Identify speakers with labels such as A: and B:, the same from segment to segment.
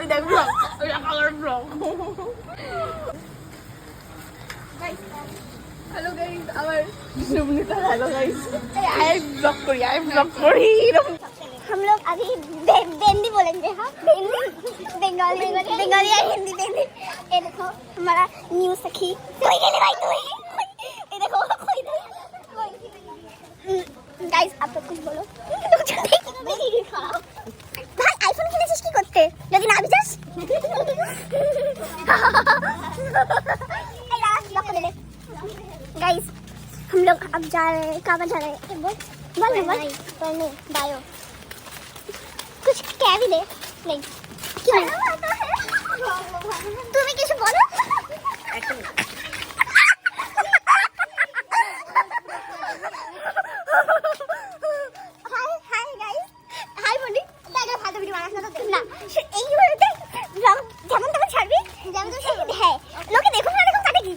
A: ওই দেখ ব্লগ, ওই আমার ব্লগ। হ্যালো গাইস, আমার সুমনিতা। হ্যালো গাইস, আই ব্লগ করি।
B: हम लोग अभी बेंदी बोलेंगे। हाँ, बेंगाली बेंगाली या हिंदी बेंदी। ये देखो हमारा न्यू सखी, कोई नहीं भाई कोई, ये देखो कोई नहीं। गाइस आप लोग कुछ बोलो। भाई आईफोन কিনেছিস কি করতে যদি না বিজাস? गाइस हम लोग अब जा रहे हैं, कहाँ जा रहे हैं? बोल पढ़ने बायो कुछ कह भी दे। नहीं क्यों তুমি কিছু বলো। হাই হাই গাইস, হাই বলি দেখা ফালতু ভিডিও বানাস না তো না এই ভিডিওতে ব্লগ যেমন তেমন ছাড়বি, যেমন তেমন ছাড়বি। হ্যাঁ লোকে দেখুন না দেখুন তাতে কি।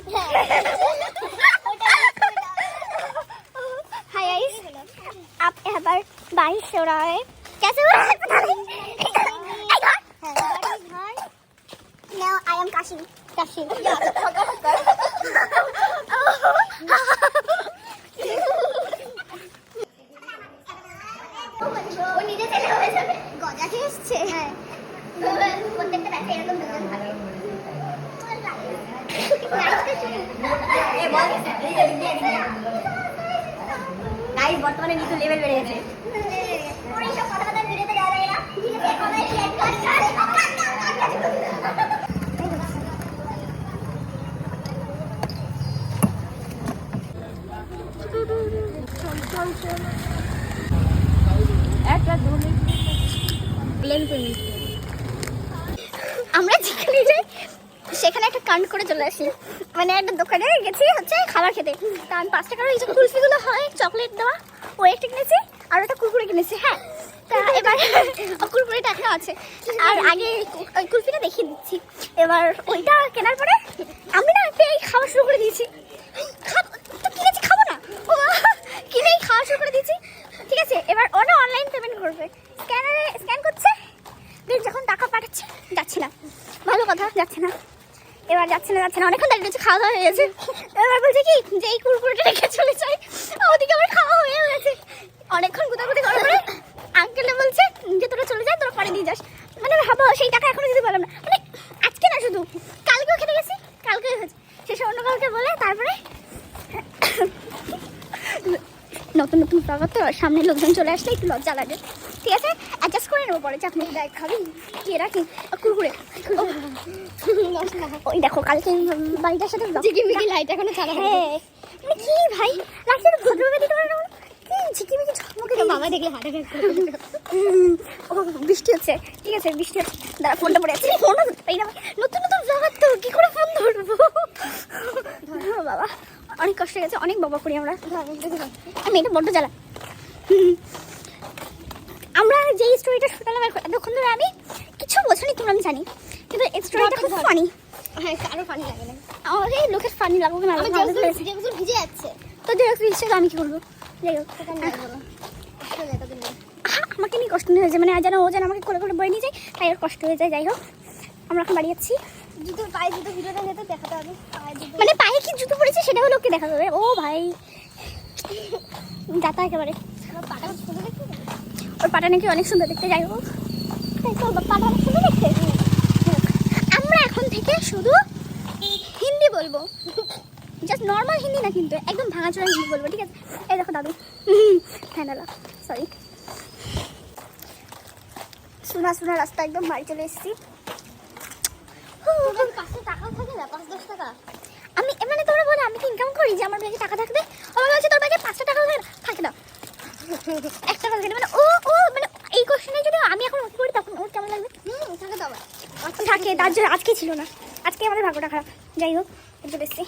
B: हाय गाइस, आप यहाँ पर बारिश हो रहा है, कैसे हो रहा है पता नहीं। Now I am Kashi. ও নিজে চলে হয়ে যাবে গজা খেয়ে এসছে। হ্যাঁ প্রত্যেকটা ব্যাচে এরকম দুজন থাকে। গাইস বর্তমানে নিচু লেভেল বেড়ে গেছে। ওর এইসব কথা ভিডিওতে যাওয়া যায় না। আমরা যেখানে যাই সেখানে একটা কাণ্ড করে চলে আসি। মানে একটা দোকানে গেছি হচ্ছে খাবার খেতে, তা আমি 5 টাকার ওই যে কুলফিগুলো হয় চকলেট দেওয়া, ও একটা কিনেছি আর ওটা কুরকুরে কিনেছি। হ্যাঁ তা এবার কুরকুরেটা এখনো আছে, আর আগে ওই কুলফিটা দেখিয়ে দিচ্ছি। এবার ওইটা কেনার পরে আমি না পেয়ে খাওয়া শুরু করে দিয়েছি। তো কিনেছি খাবো না, ও কিনেই খাওয়া শুরু করে দিয়েছি। ঠিক আছে, এবার ও না অনলাইন পেমেন্ট করবে, স্ক্যানারে স্ক্যান করছে, দেখ যখন টাকা পাঠাচ্ছে যাচ্ছে না। ভালো কথা, যাচ্ছে না। এবার যাচ্ছে না অনেকক্ষণ দাঁড়িয়ে রয়েছে, খাওয়া দাওয়া হয়ে গেছে। এবার বলছে কি যে এই কুরকুরেটা রেখে চলে যাই, ওদিকে আমার খাওয়া হয়ে গেছে। অনেকক্ষণ গুতাগুতি করার পরে আঙ্কেলে বলছে যে তোরা চলে যা, তোরা পরে দিয়ে যাস। মানে ভাবো সেই টাকা এখনো দিতে পারলাম না, মানে আজকে না শুধু কালকেও খেতে গেছি, কালকে হয়েছে শেষে অন্য কাউকে বলে। তারপরে নতুন ব্লগার তো সামনে লোকজন চলে আসলে একটু লজ্জা লাগে। ঠিক আছে অ্যাডজাস্ট করে নেবো পরে। চাকরি দেখ খাবি কে রাখি কুরকুরে। ওই দেখো কালকে বাড়িটার সাথে ঝিকিমিকি লাইট এখনো চালা। হ্যাঁ মানে কি ভাই লাইটটা তো ভদ্রভাবে দিতে পারে না, ঝিকিমিকি ঝকমকে। বাবা দেখলে হার্ট অ্যাটাক করবে। ও বৃষ্টি হচ্ছে, ঠিক আছে বৃষ্টি হচ্ছে, দাঁড়া ফোনটা পড়ে আছে, ফোনটা এই না। নতুন ব্লগার তো কি করে ফোন ধরবো বাবা, অনেক কষ্ট হয়ে গেছে, অনেক বাবা করি আমরা। আমি এটা বড্ড জ্বালা। আমরা যেই স্টোরিটা শুনলাম এতক্ষণ ধরে আমি কিছু বোঝানি তোমরা, আমি জানি, কিন্তু এই স্টোরিটা খুব ফানি। হ্যাঁ আরো ফানি লাগে না আমাকে, লোকের ফানি লাগবে না, যেগুলো ভিজে যাচ্ছে তো যেরকম ভিজছে আমি কি করবো। যাই হোক আমাকে নিয়ে কষ্ট হয়ে যায়, মানে যেন ও যেন আমাকে করে বয়ে নিয়ে যায়, তাই ওর কষ্ট হয়ে যায়। যাই হোক আমরা এখন বাড়ি যাচ্ছি। জুতো পায়ে জুতো ভিডিওটা যেতে দেখাতে হবে, মানে পায়ে কি জুতো পড়েছে সেটা হলো ওকে দেখাতে হবে। ও ভাই যাতা একেবারে পাটা সুন্দর দেখতে, ওর পাটা নাকি অনেক সুন্দর দেখতে। যাই হোক তাই তো পাটা অনেক সুন্দর দেখতে। আমরা এখন থেকে শুধু হিন্দি বলবো, জাস্ট নর্মাল হিন্দি না, কিন্তু একদম ভাঙাচোরা হিন্দি বলবো। ঠিক আছে এই দেখো দাদু ফ্যানালা সরি শোনা রাস্তা একদম বাড়ি চলে এসেছি। 500 টাকাও থাকে না, 5-10 টাকা। আমি মানে তোমরা বলো আমি কি ইনকাম করি যে আমার ব্যাগে টাকা থাকবে? আমার বলছে তোর ব্যাগে 500 টাকা থাকে না, 1 টাকা থাকে না। মানে ও মানে এই কোশ্চেনে যদি আমি এখন উত্তর করি তখন ওর কেমন লাগবে? থাকে তো আবার থাকে, তার জন্য আজকে ছিল না, আজকে আমাদের ভাগ্যটা খারাপ। যাই হোক চলে এসেছি।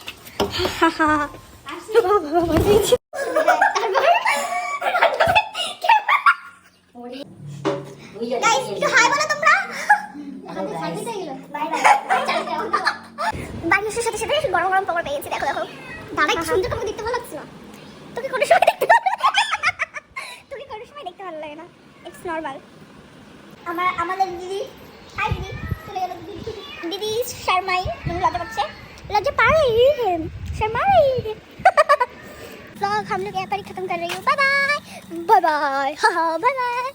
B: বাড়ির সাথে সাথে গরম গরম খবর পেয়েছি। দেখো দেখো দাদা কি সুন্দর তোমাকে দেখতে ভালো লাগছে না? তোকে কোনো সময় দেখতে ভালো লাগে না, ইটস নরমাল। আমাদের দিদি, হাই দিদি চলে शर्माई लज्जा बच्चे लज्जा पा रही है शर्मा रही है व्लॉग हम लोग यहाँ पर ही खत्म कर रही हूँ बाय बाय बाय बाय हाँ बाय बाय